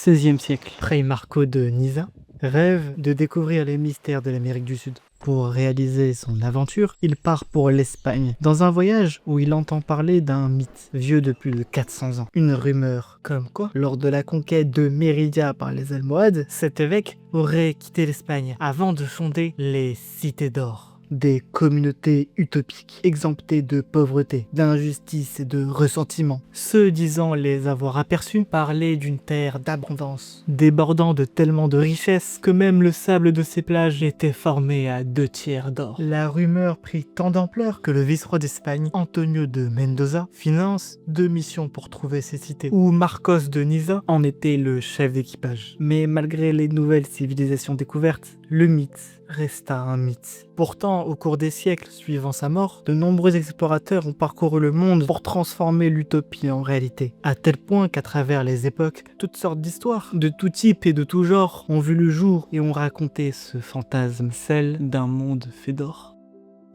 XVIe siècle, Fray Marco de Niza rêve de découvrir les mystères de l'Amérique du Sud. Pour réaliser son aventure, il part pour l'Espagne, dans un voyage où il entend parler d'un mythe vieux de plus de 400 ans. Une rumeur, comme quoi, lors de la conquête de Mérida par les Almohades, cet évêque aurait quitté l'Espagne avant de fonder les Cités d'Or. Des communautés utopiques, exemptées de pauvreté, d'injustice et de ressentiment. Ceux disant les avoir aperçus parlaient d'une terre d'abondance, débordant de tellement de richesses que même le sable de ses plages était formé à 2/3 d'or. La rumeur prit tant d'ampleur que le vice-roi d'Espagne, Antonio de Mendoza, finance 2 missions pour trouver ces cités, où Marcos de Niza en était le chef d'équipage. Mais malgré les nouvelles civilisations découvertes, le mythe resta un mythe. Pourtant, au cours des siècles suivant sa mort, de nombreux explorateurs ont parcouru le monde pour transformer l'utopie en réalité. À tel point qu'à travers les époques, toutes sortes d'histoires, de tout type et de tout genre, ont vu le jour et ont raconté ce fantasme, celle d'un monde fait d'or.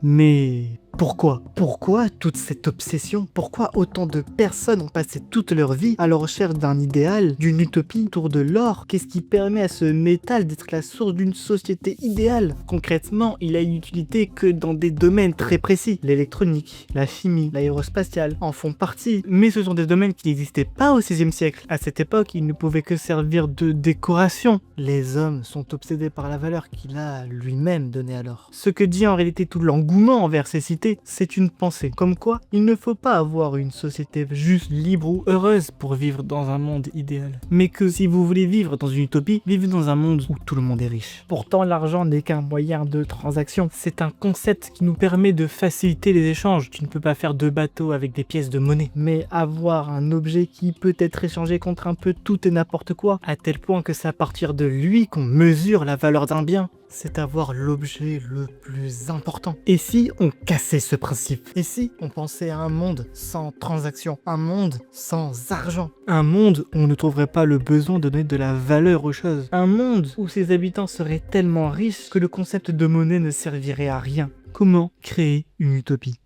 Mais pourquoi? Pourquoi toute cette obsession? Pourquoi autant de personnes ont passé toute leur vie à la recherche d'un idéal, d'une utopie autour de l'or? Qu'est-ce qui permet à ce métal d'être la source d'une société idéale? Concrètement, il a une utilité que dans des domaines très précis. L'électronique, la chimie, l'aérospatiale en font partie. Mais ce sont des domaines qui n'existaient pas au XVIe siècle. À cette époque, ils ne pouvaient que servir de décoration. Les hommes sont obsédés par la valeur qu'il a lui-même donnée à l'or. Ce que dit en réalité tout l'engouement envers ces cités, c'est une pensée. Comme quoi, il ne faut pas avoir une société juste, libre ou heureuse pour vivre dans un monde idéal. Mais que si vous voulez vivre dans une utopie, vivez dans un monde où tout le monde est riche. Pourtant, l'argent n'est qu'un moyen de transaction. C'est un concept qui nous permet de faciliter les échanges. Tu ne peux pas faire de bateau avec des pièces de monnaie. Mais avoir un objet qui peut être échangé contre un peu tout et n'importe quoi, à tel point que c'est à partir de lui qu'on mesure la valeur d'un bien, c'est avoir l'objet le plus important. Et si on cassait ce principe? Et si on pensait à un monde sans transaction? Un monde sans argent? Un monde où on ne trouverait pas le besoin de donner de la valeur aux choses? Un monde où ses habitants seraient tellement riches que le concept de monnaie ne servirait à rien? Comment créer une utopie?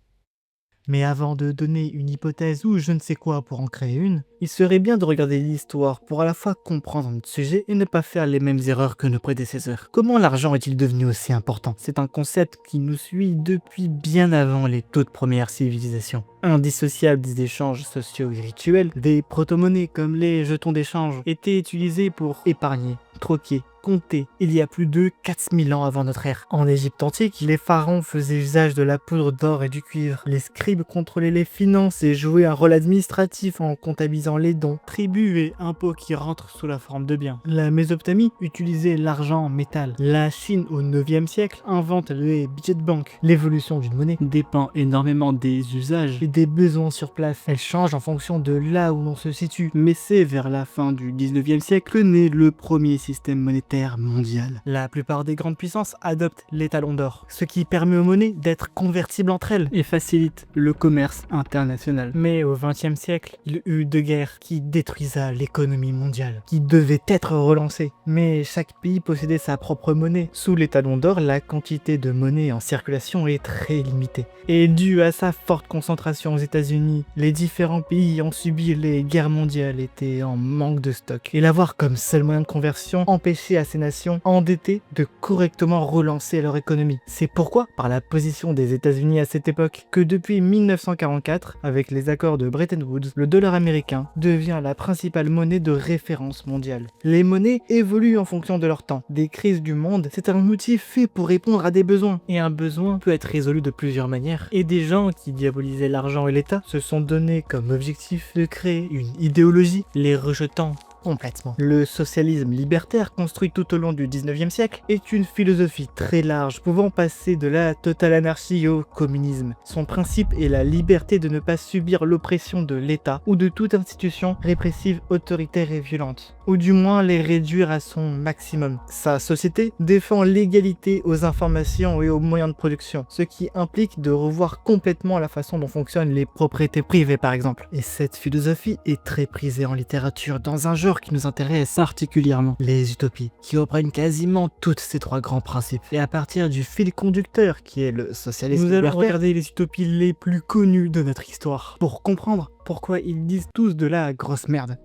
Mais avant de donner une hypothèse ou je ne sais quoi pour en créer une, il serait bien de regarder l'histoire pour à la fois comprendre notre sujet et ne pas faire les mêmes erreurs que nos prédécesseurs. Comment l'argent est-il devenu aussi important? C'est un concept qui nous suit depuis bien avant les toutes premières civilisations. Indissociable des échanges sociaux et rituels, des proto-monnaies comme les jetons d'échange étaient utilisés pour épargner, troquer, compter, il y a plus de 4000 ans avant notre ère. En Égypte antique, les pharaons faisaient usage de la poudre d'or et du cuivre. Les scribes contrôlaient les finances et jouaient un rôle administratif en comptabilisant les dons, tributs et impôts qui rentrent sous la forme de biens. La Mésopotamie utilisait l'argent en métal. La Chine au 9e siècle invente les billets de banque. L'évolution d'une monnaie dépend énormément des usages et des besoins sur place. Elle change en fonction de là où l'on se situe. Mais c'est vers la fin du 19e siècle que naît le premier système monétaire mondial. La plupart des grandes puissances adoptent l'étalon d'or, ce qui permet aux monnaies d'être convertibles entre elles et facilite le commerce international. Mais au XXe siècle, il y eut deux guerres qui détruisa l'économie mondiale, qui devait être relancée. Mais chaque pays possédait sa propre monnaie. Sous l'étalon d'or, la quantité de monnaie en circulation est très limitée. Et dû à sa forte concentration aux États-Unis, les différents pays ont subi les guerres mondiales étaient en manque de stock. Et l'avoir comme seul moyen de conversion empêchait à ces nations endettées de correctement relancer leur économie. C'est pourquoi, par la position des États-Unis à cette époque, que depuis 1944, avec les accords de Bretton Woods, le dollar américain devient la principale monnaie de référence mondiale. Les monnaies évoluent en fonction de leur temps. Des crises du monde, c'est un outil fait pour répondre à des besoins. Et un besoin peut être résolu de plusieurs manières. Et des gens qui diabolisaient l'argent et l'État se sont donné comme objectif de créer une idéologie, les rejetant complètement. Le socialisme libertaire, construit tout au long du 19e siècle, est une philosophie très large, pouvant passer de la totale anarchie au communisme. Son principe est la liberté de ne pas subir l'oppression de l'État ou de toute institution répressive, autoritaire et violente, ou du moins les réduire à son maximum. Sa société défend l'égalité aux informations et aux moyens de production, ce qui implique de revoir complètement la façon dont fonctionnent les propriétés privées par exemple. Et cette philosophie est très prisée en littérature dans un genre qui nous intéresse particulièrement, les utopies, qui reprennent quasiment tous ces trois grands principes. Et à partir du fil conducteur qui est le socialisme Nous allons libertaire, regarder les utopies les plus connues de notre histoire. pour comprendre pourquoi ils disent tous de la grosse merde.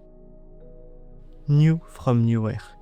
New from Nowhere.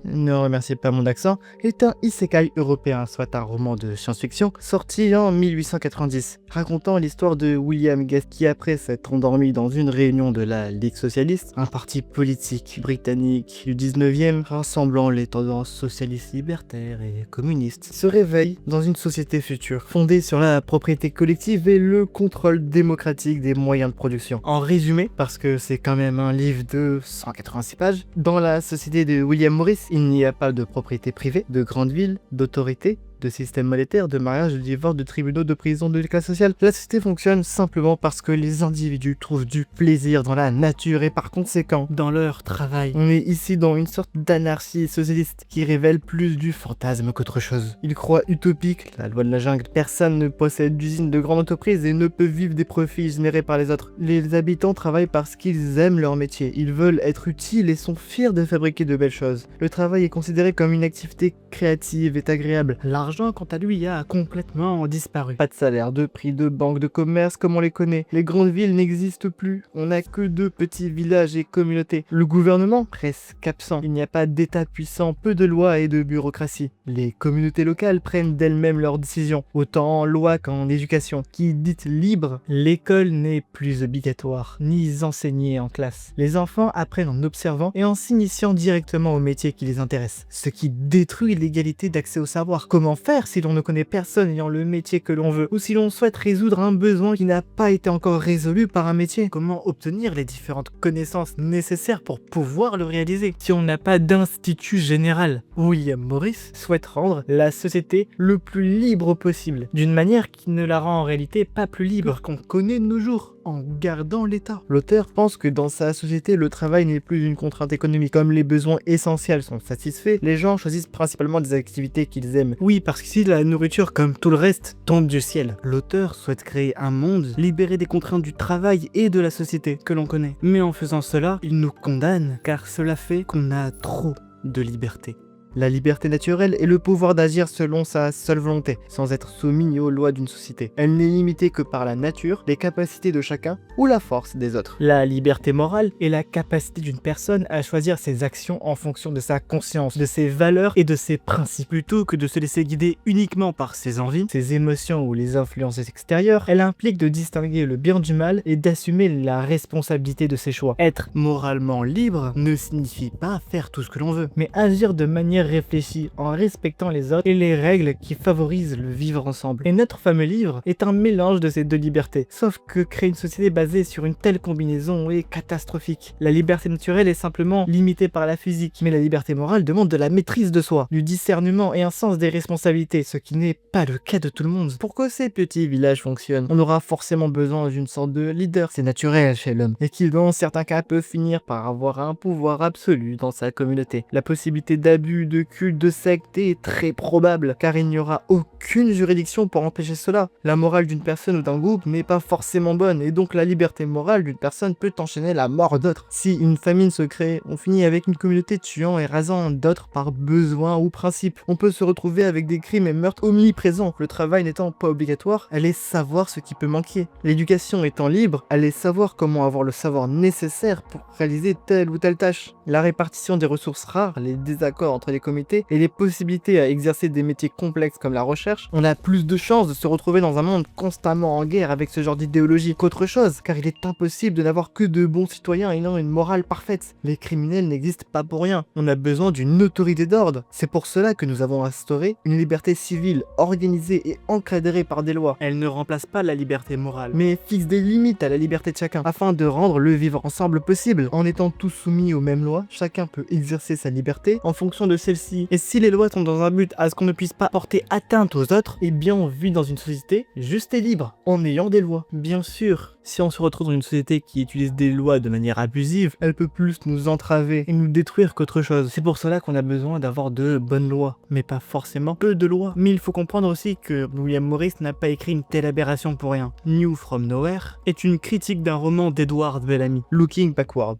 Ne remerciez pas mon accent, est un isekai européen, soit un roman de science-fiction, sorti en 1890, racontant l'histoire de William Guest qui, après s'être endormi dans une réunion de la Ligue socialiste, un parti politique britannique du 19e rassemblant les tendances socialistes libertaires et communistes, se réveille dans une société future, fondée sur la propriété collective et le contrôle démocratique des moyens de production. En résumé, parce que c'est quand même un livre de 186 pages, dans la société de William Morris, il n'y a pas de propriété privée, de grandes villes, d'autorité, de système monétaire, de mariage, de divorce, de tribunaux, de prison, de classe sociale. La société fonctionne simplement parce que les individus trouvent du plaisir dans la nature et par conséquent dans leur travail. On est ici dans une sorte d'anarchie socialiste qui révèle plus du fantasme qu'autre chose. Il croit utopique, la loi de la jungle. Personne ne possède d'usine de grande entreprise et ne peut vivre des profits générés par les autres. Les habitants travaillent parce qu'ils aiment leur métier. Ils veulent être utiles et sont fiers de fabriquer de belles choses. Le travail est considéré comme une activité créative et agréable. L'argent, quant à lui, a complètement disparu. Pas de salaire, de prix, de banque, de commerce comme on les connaît. Les grandes villes n'existent plus. On n'a que de petits villages et communautés. Le gouvernement, presque absent. Il n'y a pas d'état puissant, peu de lois et de bureaucratie. Les communautés locales prennent d'elles-mêmes leurs décisions, autant en loi qu'en éducation. Qui dite libre, l'école n'est plus obligatoire, ni enseignée en classe. Les enfants apprennent en observant et en s'initiant directement au métier qui les intéresse. Ce qui détruit l'égalité d'accès au savoir. Comment faire si l'on ne connaît personne ayant le métier que l'on veut, ou si l'on souhaite résoudre un besoin qui n'a pas été encore résolu par un métier? Comment obtenir les différentes connaissances nécessaires pour pouvoir le réaliser si on n'a pas d'institut général? William Morris souhaite rendre la société le plus libre possible, d'une manière qui ne la rend en réalité pas plus libre qu'on connaît de nos jours, en gardant l'État. L'auteur pense que dans sa société, le travail n'est plus une contrainte économique. Comme les besoins essentiels sont satisfaits, les gens choisissent principalement des activités qu'ils aiment. Oui, parce qu'ici, la nourriture, comme tout le reste, tombe du ciel. L'auteur souhaite créer un monde libéré des contraintes du travail et de la société que l'on connaît. Mais en faisant cela, il nous condamne, car cela fait qu'on a trop de liberté. La liberté naturelle est le pouvoir d'agir selon sa seule volonté, sans être soumis aux lois d'une société. Elle n'est limitée que par la nature, les capacités de chacun ou la force des autres. La liberté morale est la capacité d'une personne à choisir ses actions en fonction de sa conscience, de ses valeurs et de ses principes. Plutôt que de se laisser guider uniquement par ses envies, ses émotions ou les influences extérieures, elle implique de distinguer le bien du mal et d'assumer la responsabilité de ses choix. Être moralement libre ne signifie pas faire tout ce que l'on veut, mais agir de manière réfléchie en respectant les autres et les règles qui favorisent le vivre ensemble. Et notre fameux livre est un mélange de ces deux libertés. Sauf que créer une société basée sur une telle combinaison est catastrophique. La liberté naturelle est simplement limitée par la physique, mais la liberté morale demande de la maîtrise de soi, du discernement et un sens des responsabilités, ce qui n'est pas le cas de tout le monde. Pour que ces petits villages fonctionnent, on aura forcément besoin d'une sorte de leader. C'est naturel chez l'homme, et qui dans certains cas peut finir par avoir un pouvoir absolu dans sa communauté. La possibilité d'abus, de culte, de secte est très probable, car il n'y aura aucune juridiction pour empêcher cela. La morale d'une personne ou d'un groupe n'est pas forcément bonne, et donc la liberté morale d'une personne peut enchaîner la mort d'autres. Si une famine se crée, on finit avec une communauté tuant et rasant d'autres par besoin ou principe. On peut se retrouver avec des crimes et meurtres omniprésents. Le travail n'étant pas obligatoire, allez savoir ce qui peut manquer. L'éducation étant libre, allez savoir comment avoir le savoir nécessaire pour réaliser telle ou telle tâche. La répartition des ressources rares, les désaccords entre les comités et les possibilités à exercer des métiers complexes comme la recherche, on a plus de chances de se retrouver dans un monde constamment en guerre avec ce genre d'idéologie qu'autre chose, car il est impossible de n'avoir que de bons citoyens ayant une morale parfaite. Les criminels n'existent pas pour rien. On a besoin d'une autorité d'ordre. C'est pour cela que nous avons instauré une liberté civile organisée et encadrée par des lois. Elle ne remplace pas la liberté morale, mais fixe des limites à la liberté de chacun, afin de rendre le vivre ensemble possible. En étant tous soumis aux mêmes lois, chacun peut exercer sa liberté en fonction de celle-ci. Et si les lois sont dans un but à ce qu'on ne puisse pas porter atteinte aux autres, eh bien on vit dans une société juste et libre, en ayant des lois. Bien sûr, si on se retrouve dans une société qui utilise des lois de manière abusive, elle peut plus nous entraver et nous détruire qu'autre chose. C'est pour cela qu'on a besoin d'avoir de bonnes lois, mais pas forcément peu de lois. Mais il faut comprendre aussi que William Morris n'a pas écrit une telle aberration pour rien. New from Nowhere est une critique d'un roman d'Edward Bellamy, Looking Backward.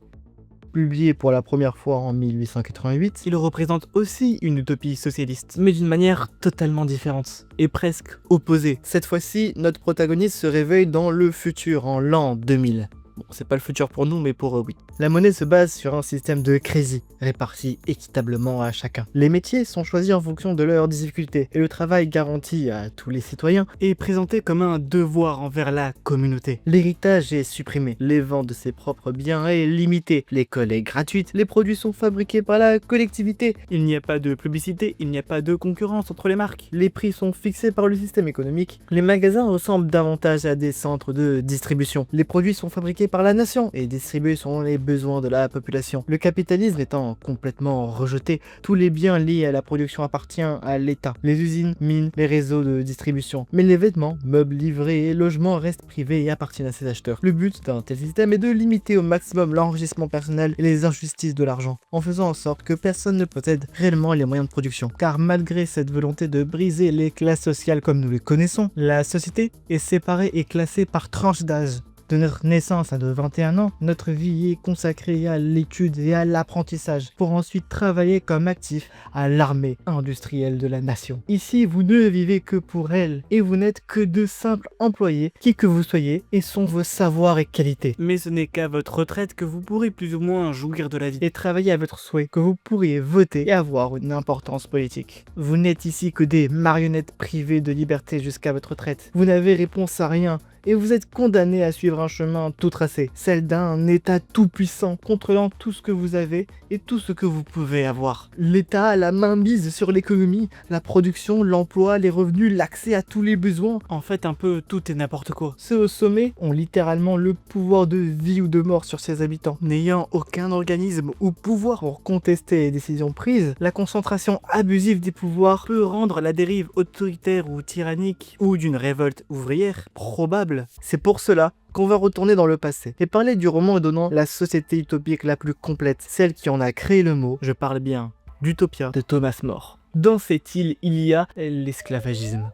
Publié pour la première fois en 1888, il représente aussi une utopie socialiste, mais d'une manière totalement différente, et presque opposée. Cette fois-ci, notre protagoniste se réveille dans le futur, en l'an 2000. Bon, c'est pas le futur pour nous, mais pour eux, oui. La monnaie se base sur un système de crédit, réparti équitablement à chacun. Les métiers sont choisis en fonction de leur difficulté, et le travail garanti à tous les citoyens est présenté comme un devoir envers la communauté. L'héritage est supprimé, les ventes de ses propres biens est limitée, l'école est gratuite, les produits sont fabriqués par la collectivité, Il n'y a pas de publicité, il n'y a pas de concurrence entre les marques. les prix sont fixés par le système économique, les magasins ressemblent davantage à des centres de distribution, les produits sont fabriqués par la nation et distribués selon les besoins de la population. Le capitalisme étant complètement rejeté, tous les biens liés à la production appartiennent à l'État, les usines, mines, les réseaux de distribution. Mais les vêtements, meubles, livrets et logements restent privés et appartiennent à ces acheteurs. Le but d'un tel système est de limiter au maximum l'enrichissement personnel et les injustices de l'argent, en faisant en sorte que personne ne possède réellement les moyens de production. Car malgré cette volonté de briser les classes sociales comme nous les connaissons, la société est séparée et classée par tranche d'âge. De notre naissance à de 21 ans, notre vie est consacrée à l'étude et à l'apprentissage, pour ensuite travailler comme actif à l'armée industrielle de la nation. Ici, vous ne vivez que pour elle, et vous n'êtes que de simples employés, qui que vous soyez, et sont vos savoirs et qualités. Mais ce n'est qu'à votre retraite que vous pourrez plus ou moins jouir de la vie. Et travailler à votre souhait, que vous pourriez voter et avoir une importance politique. Vous n'êtes ici que des marionnettes privées de liberté jusqu'à votre retraite. Vous n'avez réponse à rien, et vous êtes condamné à suivre un chemin tout tracé, celle d'un État tout-puissant, contrôlant tout ce que vous avez et tout ce que vous pouvez avoir. L'État a la main mise sur l'économie, la production, l'emploi, les revenus, l'accès à tous les besoins. En fait, un peu tout et n'importe quoi. Ceux au sommet ont littéralement le pouvoir de vie ou de mort sur ses habitants. N'ayant aucun organisme ou pouvoir pour contester les décisions prises, la concentration abusive des pouvoirs Peut rendre la dérive autoritaire ou tyrannique ou d'une révolte ouvrière probable. C'est pour cela qu'on va retourner dans le passé et parler du roman donnant la société utopique la plus complète, celle qui en a créé le mot, Je parle bien d'Utopia de Thomas More. Dans cette île, il y a l'esclavagisme.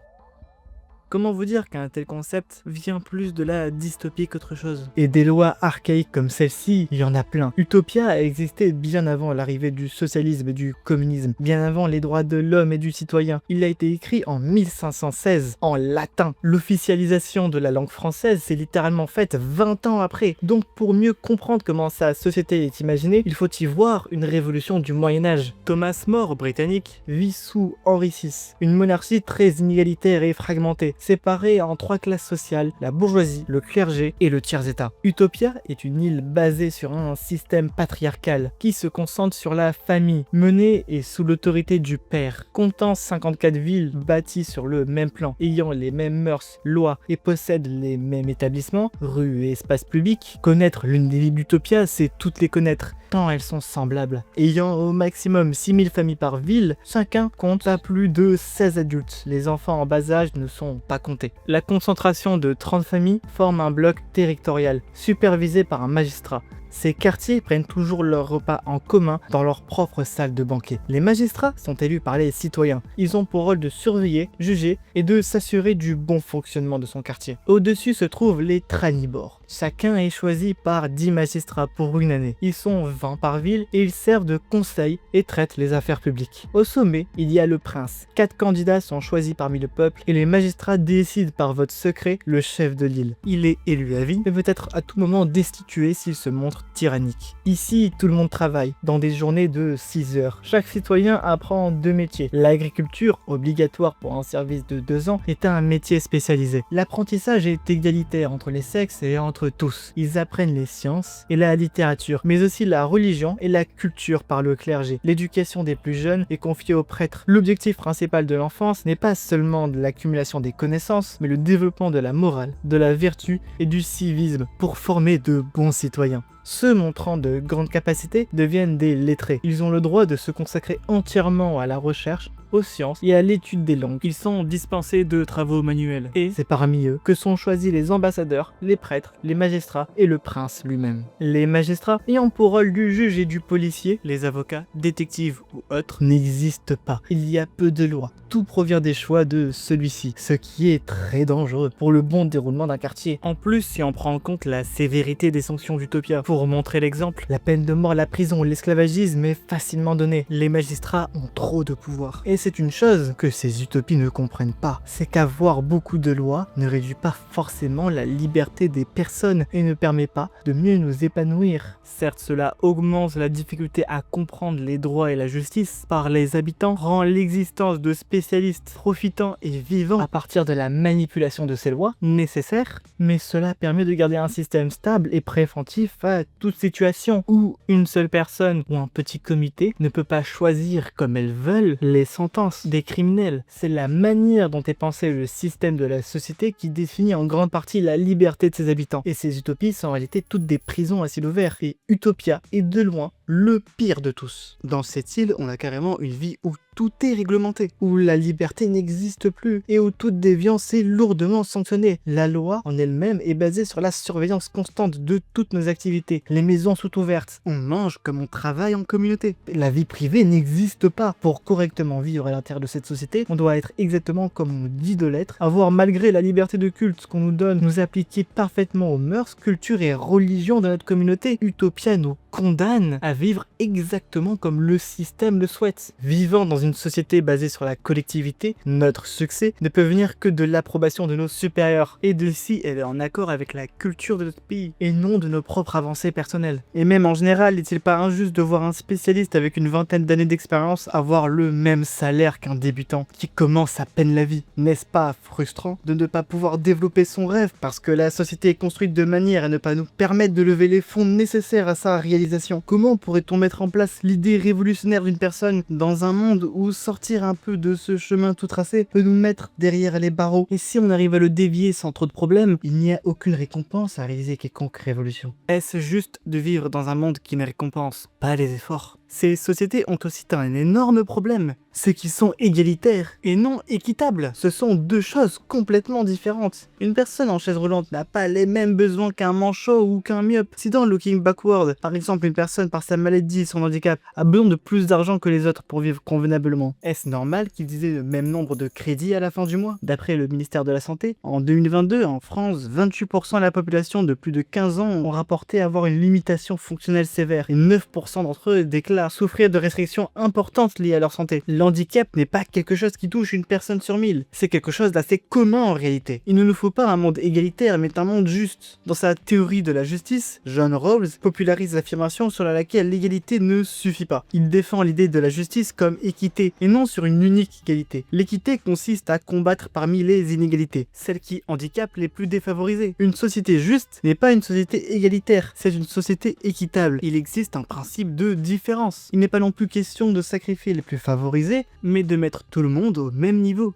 Comment vous dire qu'un tel concept vient plus de la dystopie qu'autre chose? Et des lois archaïques comme celle-ci, il y en a plein. Utopia a existé bien avant l'arrivée du socialisme et du communisme, bien avant les droits de l'homme et du citoyen. Il a été écrit en 1516, en latin. L'officialisation de la langue française s'est littéralement faite 20 ans après. Donc pour mieux comprendre comment sa société est imaginée, il faut y voir une révolution du Moyen-Âge. Thomas More, britannique, Vit sous Henri VI, une monarchie très inégalitaire et fragmentée, séparée en 3 classes sociales, la bourgeoisie, le clergé et le tiers-état. Utopia est une île basée sur un système patriarcal qui se concentre sur la famille, menée et sous l'autorité du père. Comptant 54 villes bâties sur le même plan, ayant les mêmes mœurs, lois et possèdent les mêmes établissements, rues et espaces publics. Connaître l'une des villes d'Utopia, c'est toutes les connaître, tant elles sont semblables. Ayant au maximum 6000 familles par ville, chacun compte pas plus de 16 adultes. Les enfants en bas âge ne sont pas comptés. La concentration de 30 familles forme un bloc territorial, supervisé par un magistrat. Ces quartiers prennent toujours leurs repas en commun dans leur propre salle de banquet. Les magistrats sont élus par les citoyens. Ils ont pour rôle de surveiller, juger et de s'assurer du bon fonctionnement de son quartier. Au-dessus se trouvent les tranibores. Chacun est choisi par 10 magistrats pour une année. Ils sont 20 par ville et ils servent de conseil et traitent les affaires publiques. Au sommet, il y a le prince. 4 candidats sont choisis parmi le peuple et les magistrats décident par vote secret le chef de l'île. Il est élu à vie mais peut être à tout moment destitué s'il se montre tyrannique. Ici, tout le monde travaille dans des journées de 6 heures. Chaque citoyen apprend 2 métiers. L'agriculture, obligatoire pour un service de 2 ans, est un métier spécialisé. L'apprentissage est égalitaire entre les sexes et entre tous. Ils apprennent les sciences et la littérature, mais aussi la religion et la culture par le clergé. L'éducation des plus jeunes est confiée aux prêtres. L'objectif principal de l'enfance n'est pas seulement de l'accumulation des connaissances, mais le développement de la morale, de la vertu et du civisme pour former de bons citoyens. Ceux montrant de grandes capacités deviennent des lettrés. Ils ont le droit de se consacrer entièrement à la recherche, aux sciences et à l'étude des langues. Ils sont dispensés de travaux manuels. Et c'est parmi eux que sont choisis les ambassadeurs, les prêtres, les magistrats et le prince lui-même. Les magistrats, ayant pour rôle du juge et du policier, les avocats, détectives ou autres, n'existent pas. Il y a peu de lois. Tout provient des choix de celui-ci, ce qui est très dangereux pour le bon déroulement d'un quartier. En plus, si on prend en compte la sévérité des sanctions d'Utopia, pour montrer l'exemple, la peine de mort, la prison, l'esclavagisme est facilement donnée. Les magistrats ont trop de pouvoir. Et c'est une chose que ces utopies ne comprennent pas, c'est qu'avoir beaucoup de lois ne réduit pas forcément la liberté des personnes et ne permet pas de mieux nous épanouir. Certes, cela augmente la difficulté à comprendre les droits et la justice par les habitants, rend l'existence de spécialistes profitant et vivant à partir de la manipulation de ces lois nécessaires, mais cela permet de garder un système stable et préventif à toute situation où une seule personne ou un petit comité ne peut pas choisir comme elles veulent les sentences des criminels. C'est la manière dont est pensé le système de la société qui définit en grande partie la liberté de ses habitants. Et ces utopies sont en réalité toutes des prisons à ciel ouvert. Et Utopia est de loin le pire de tous. Dans cette île, on a carrément une vie où tout est réglementé, où la liberté n'existe plus et où toute déviance est lourdement sanctionnée. La loi en elle-même est basée sur la surveillance constante de toutes nos activités. Les maisons sont ouvertes, on mange comme on travaille en communauté. La vie privée n'existe pas. Pour correctement vivre à l'intérieur de cette société, on doit être exactement comme on dit de l'être, avoir malgré la liberté de culte qu'on nous donne, nous appliquer parfaitement aux mœurs, cultures et religions de notre communauté. Utopia nous condamne à vivre exactement comme le système le souhaite. Vivant dans une société basée sur la collectivité, notre succès ne peut venir que de l'approbation de nos supérieurs, et de si elle est en accord avec la culture de notre pays, et non de nos propres avancées personnelles. Et même en général, n'est-il pas injuste de voir un spécialiste avec une vingtaine d'années d'expérience avoir le même salaire qu'un débutant qui commence à peine la vie? N'est-ce pas frustrant de ne pas pouvoir développer son rêve parce que la société est construite de manière à ne pas nous permettre de lever les fonds nécessaires à sa réalisation? Comment pourrait-on mettre en place l'idée révolutionnaire d'une personne dans un monde où sortir un peu de ce chemin tout tracé peut nous mettre derrière les barreaux? Et si on arrive à le dévier sans trop de problèmes, il n'y a aucune récompense à réaliser quelconque révolution. Est-ce juste de vivre dans un monde qui ne récompense pas les efforts? Ces sociétés ont aussi un énorme problème, c'est qu'ils sont égalitaires et non équitables. Ce sont deux choses complètement différentes. Une personne en chaise roulante n'a pas les mêmes besoins qu'un manchot ou qu'un myope. Si dans Looking Backward, par exemple, une personne par sa maladie et son handicap a besoin de plus d'argent que les autres pour vivre convenablement, est-ce normal qu'ils aient le même nombre de crédits à la fin du mois? D'après le ministère de la Santé, en 2022, en France, 28% de la population de plus de 15 ans ont rapporté avoir une limitation fonctionnelle sévère et 9% d'entre eux déclarent souffrir de restrictions importantes liées à leur santé. L'handicap n'est pas quelque chose qui touche une personne sur 1000, c'est quelque chose d'assez commun en réalité. Il ne nous faut pas un monde égalitaire, mais un monde juste. Dans sa théorie de la justice, John Rawls popularise l'affirmation selon laquelle l'égalité ne suffit pas. Il défend l'idée de la justice comme équité, et non sur une unique égalité. L'équité consiste à combattre parmi les inégalités, celles qui handicapent les plus défavorisés. Une société juste n'est pas une société égalitaire, c'est une société équitable. Il existe un principe de différence. Il n'est pas non plus question de sacrifier les plus favorisés, mais de mettre tout le monde au même niveau.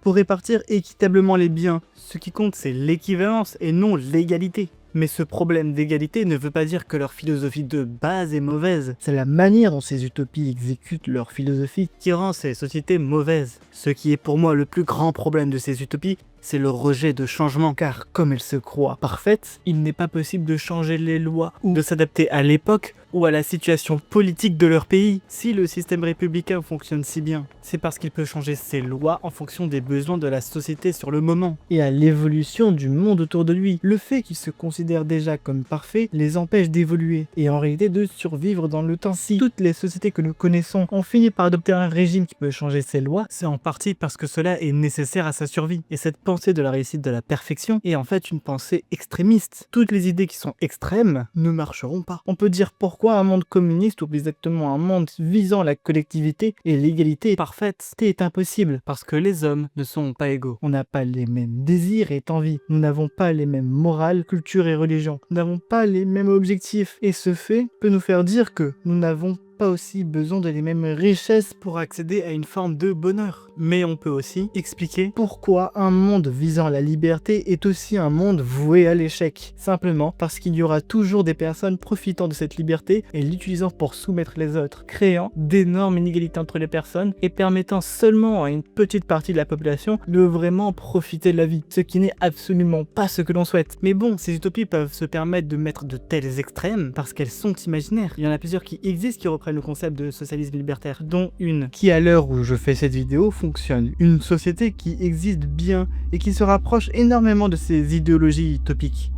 Pour répartir équitablement les biens, ce qui compte c'est l'équivalence et non l'égalité. Mais ce problème d'égalité ne veut pas dire que leur philosophie de base est mauvaise. C'est la manière dont ces utopies exécutent leur philosophie qui rend ces sociétés mauvaises. Ce qui est pour moi le plus grand problème de ces utopies, c'est le rejet de changement, car comme elles se croient parfaites, il n'est pas possible de changer les lois ou de s'adapter à l'époque ou à la situation politique de leur pays. Si le système républicain fonctionne si bien, c'est parce qu'il peut changer ses lois en fonction des besoins de la société sur le moment et à l'évolution du monde autour de lui. Le fait qu'ils se considèrent déjà comme parfaits les empêche d'évoluer et en réalité de survivre dans le temps. Si toutes les sociétés que nous connaissons ont fini par adopter un régime qui peut changer ses lois, c'est en partie parce que cela est nécessaire à sa survie. Et cette pensée de la réussite de la perfection est en fait une pensée extrémiste. Toutes les idées qui sont extrêmes ne marcheront pas. On peut dire pourquoi un monde communiste, ou plus exactement un monde visant la collectivité et l'égalité parfaite, est impossible, parce que les hommes ne sont pas égaux. On n'a pas les mêmes désirs et envies. Nous n'avons pas les mêmes morales, cultures et religions. Nous n'avons pas les mêmes objectifs. Et ce fait peut nous faire dire que nous n'avons pas aussi besoin de les mêmes richesses pour accéder à une forme de bonheur. Mais on peut aussi expliquer pourquoi un monde visant la liberté est aussi un monde voué à l'échec. Simplement parce qu'il y aura toujours des personnes profitant de cette liberté et l'utilisant pour soumettre les autres, créant d'énormes inégalités entre les personnes et permettant seulement à une petite partie de la population de vraiment profiter de la vie, ce qui n'est absolument pas ce que l'on souhaite. Mais bon, ces utopies peuvent se permettre de mettre de tels extrêmes parce qu'elles sont imaginaires. Il y en a plusieurs qui existent qui reprennent le concept de socialisme libertaire, dont une qui, à l'heure où je fais cette vidéo, fonctionne. Une société qui existe bien et qui se rapproche énormément de ces idéologies utopiques.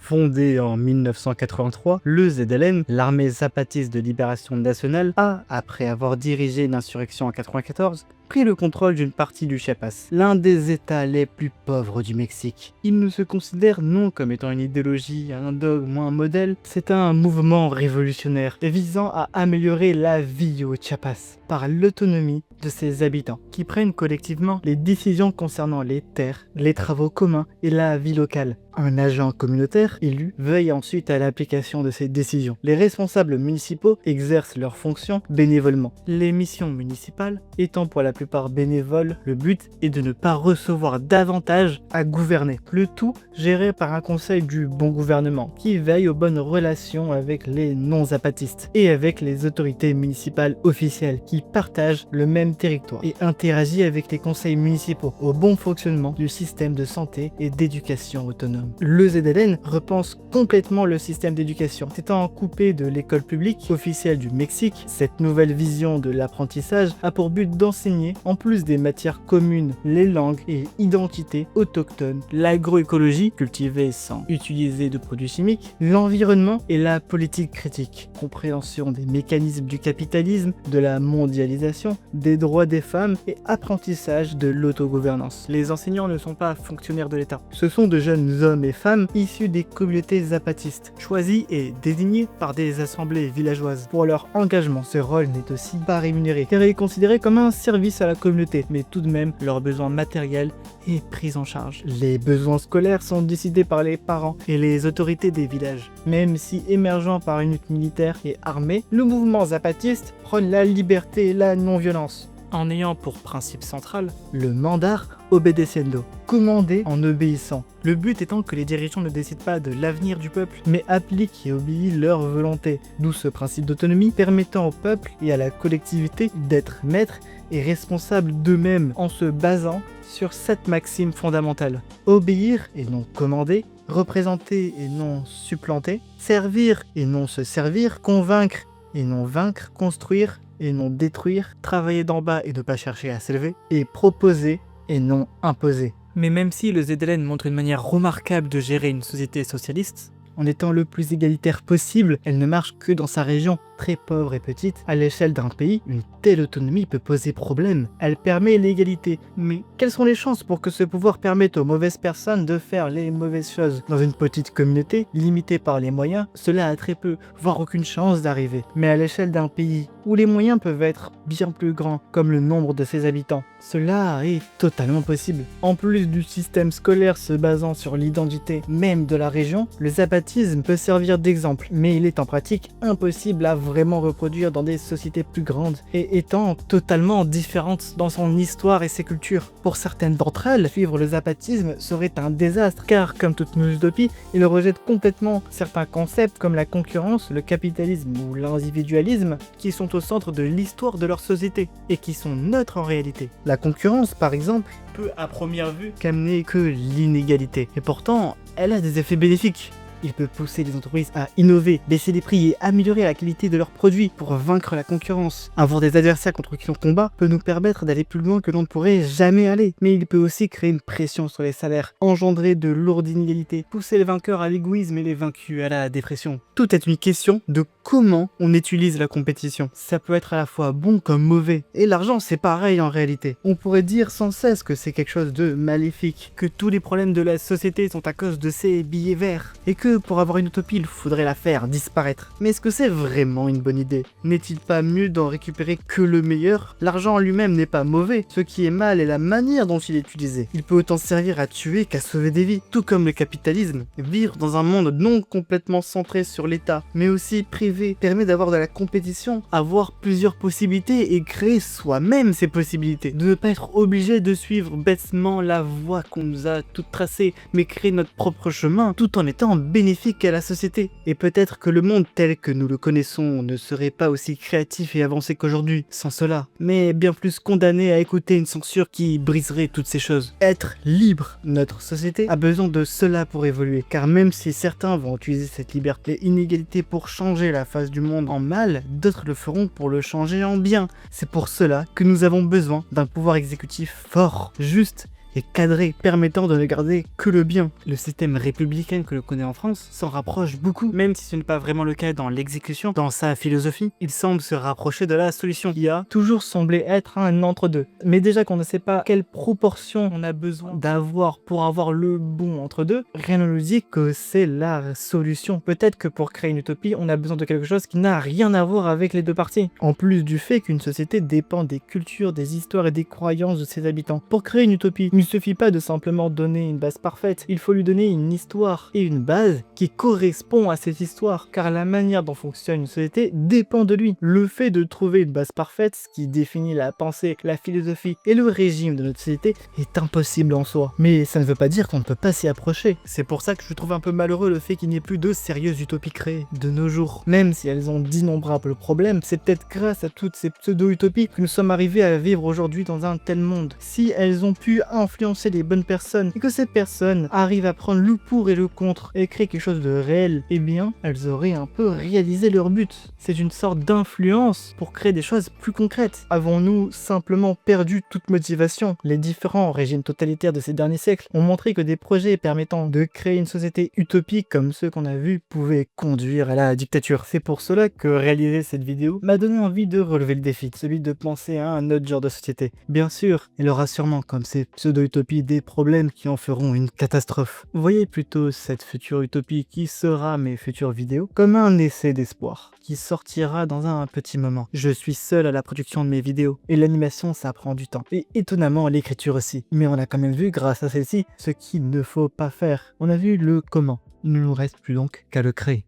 Fondé en 1983, le ZLN, l'armée zapatiste de libération nationale, a, après avoir dirigé une insurrection en 1994, pris le contrôle d'une partie du Chiapas, l'un des états les plus pauvres du Mexique. Il ne se considère non comme étant une idéologie, un dogme ou un modèle, c'est un mouvement révolutionnaire visant à améliorer la vie au Chiapas par l'autonomie de ses habitants, qui prennent collectivement les décisions concernant les terres, les travaux communs et la vie locale. Un agent communautaire élu veille ensuite à l'application de ces décisions. Les responsables municipaux exercent leurs fonctions bénévolement. Les missions municipales étant pour la plupart bénévoles, le but est de ne pas recevoir davantage à gouverner. Le tout géré par un conseil du bon gouvernement qui veille aux bonnes relations avec les non-zapatistes et avec les autorités municipales officielles qui partagent le même territoire et interagit avec les conseils municipaux au bon fonctionnement du système de santé et d'éducation autonome. Le ZLN repense complètement le système d'éducation. S'étant coupé de l'école publique officielle du Mexique, cette nouvelle vision de l'apprentissage a pour but d'enseigner, en plus des matières communes, les langues et identités autochtones, l'agroécologie, cultivée sans utiliser de produits chimiques, l'environnement et la politique critique, compréhension des mécanismes du capitalisme, de la mondialisation, des droits des femmes et apprentissage de l'autogouvernance. Les enseignants ne sont pas fonctionnaires de l'État. Ce sont de jeunes hommes et femmes issus des communautés zapatistes, choisis et désignés par des assemblées villageoises. Pour leur engagement, ce rôle n'est aussi pas rémunéré, car il est considéré comme un service à la communauté, mais tout de même, leurs besoins matériels est pris en charge. Les besoins scolaires sont décidés par les parents et les autorités des villages. Même si émergeant par une lutte militaire et armée, le mouvement zapatiste prône la liberté et la non-violence, en ayant pour principe central le mandat obedeciendo, commander en obéissant. Le but étant que les dirigeants ne décident pas de l'avenir du peuple, mais appliquent et obéissent leur volonté, d'où ce principe d'autonomie permettant au peuple et à la collectivité d'être maîtres et responsables d'eux-mêmes en se basant sur cette maxime fondamentale. Obéir et non commander, représenter et non supplanter, servir et non se servir, convaincre et non vaincre, construire et non détruire, travailler d'en bas et ne pas chercher à s'élever, et proposer et non imposer. Mais même si le ZLN montre une manière remarquable de gérer une société socialiste, en étant le plus égalitaire possible, elle ne marche que dans sa région, très pauvre et petite. À l'échelle d'un pays, une telle autonomie peut poser problème. Elle permet l'égalité, mais quelles sont les chances pour que ce pouvoir permette aux mauvaises personnes de faire les mauvaises choses? Dans une petite communauté, limitée par les moyens, cela a très peu, voire aucune chance d'arriver. Mais à l'échelle d'un pays, où les moyens peuvent être bien plus grands, comme le nombre de ses habitants, cela est totalement possible. En plus du système scolaire se basant sur l'identité même de la région, le zapatisme peut servir d'exemple, mais il est en pratique impossible à vraiment reproduire dans des sociétés plus grandes et étant totalement différentes dans son histoire et ses cultures. Pour certaines d'entre elles, suivre le zapatisme serait un désastre, car comme toute utopie, il rejette complètement certains concepts comme la concurrence, le capitalisme ou l'individualisme qui sont au centre de l'histoire de leur société et qui sont neutres en réalité. La concurrence, par exemple, peut à première vue qu'amener que l'inégalité, et pourtant, elle a des effets bénéfiques. Il peut pousser les entreprises à innover, baisser les prix et améliorer la qualité de leurs produits pour vaincre la concurrence. Avoir des adversaires contre qui on combat peut nous permettre d'aller plus loin que l'on ne pourrait jamais aller. Mais il peut aussi créer une pression sur les salaires, engendrer de lourdes inégalités, pousser les vainqueurs à l'égoïsme et les vaincus à la dépression. Tout est une question de comment on utilise la compétition. Ça peut être à la fois bon comme mauvais. Et l'argent, c'est pareil en réalité. On pourrait dire sans cesse que c'est quelque chose de maléfique, que tous les problèmes de la société sont à cause de ces billets verts, et que pour avoir une utopie, il faudrait la faire disparaître. Mais est-ce que c'est vraiment une bonne idée? N'est-il pas mieux d'en récupérer que le meilleur? L'argent en lui-même n'est pas mauvais. Ce qui est mal est la manière dont il est utilisé. Il peut autant servir à tuer qu'à sauver des vies. Tout comme le capitalisme, vivre dans un monde non complètement centré sur l'État, mais aussi privé, permet d'avoir de la compétition, avoir plusieurs possibilités et créer soi-même ces possibilités. De ne pas être obligé de suivre bêtement la voie qu'on nous a toute tracée, mais créer notre propre chemin, tout en étant bénéfique à la société. Et peut-être que le monde tel que nous le connaissons ne serait pas aussi créatif et avancé qu'aujourd'hui, sans cela, mais bien plus condamné à écouter une censure qui briserait toutes ces choses. Être libre, notre société a besoin de cela pour évoluer, car même si certains vont utiliser cette liberté et inégalité pour changer la face du monde en mal, d'autres le feront pour le changer en bien. C'est pour cela que nous avons besoin d'un pouvoir exécutif fort, juste et cadré, permettant de ne garder que le bien. Le système républicain que l'on connaît en France s'en rapproche beaucoup, même si ce n'est pas vraiment le cas dans l'exécution, dans sa philosophie. Il semble se rapprocher de la solution qui a toujours semblé être un entre-deux. Mais déjà qu'on ne sait pas quelle proportion on a besoin d'avoir pour avoir le bon entre-deux, rien ne nous dit que c'est la solution. Peut-être que pour créer une utopie, on a besoin de quelque chose qui n'a rien à voir avec les deux parties. En plus du fait qu'une société dépend des cultures, des histoires et des croyances de ses habitants. Pour créer une utopie, il ne suffit pas de simplement donner une base parfaite, il faut lui donner une histoire et une base qui correspond à cette histoire, car la manière dont fonctionne une société dépend de lui. Le fait de trouver une base parfaite, ce qui définit la pensée, la philosophie et le régime de notre société, est impossible en soi. Mais ça ne veut pas dire qu'on ne peut pas s'y approcher. C'est pour ça que je trouve un peu malheureux le fait qu'il n'y ait plus de sérieuses utopies créées de nos jours. Même si elles ont d'innombrables problèmes, c'est peut-être grâce à toutes ces pseudo-utopies que nous sommes arrivés à vivre aujourd'hui dans un tel monde. Si elles ont pu influencer les bonnes personnes et que ces personnes arrivent à prendre le pour et le contre et créer quelque chose de réel, eh bien, elles auraient un peu réalisé leur but. C'est une sorte d'influence pour créer des choses plus concrètes. Avons-nous simplement perdu toute motivation? Les différents régimes totalitaires de ces derniers siècles ont montré que des projets permettant de créer une société utopique comme ceux qu'on a vus pouvaient conduire à la dictature. C'est pour cela que réaliser cette vidéo m'a donné envie de relever le défi, celui de penser à un autre genre de société. Bien sûr, il aura sûrement, comme ces pseudo-utopies, des problèmes qui en feront une catastrophe. Voyez plutôt cette future utopie qui sera mes futures vidéos comme un essai d'espoir qui sortira dans un petit moment. Je suis seul à la production de mes vidéos et l'animation ça prend du temps et étonnamment l'écriture aussi. Mais on a quand même vu grâce à celle-ci ce qu'il ne faut pas faire. On a vu le comment. Il ne nous reste plus donc qu'à le créer.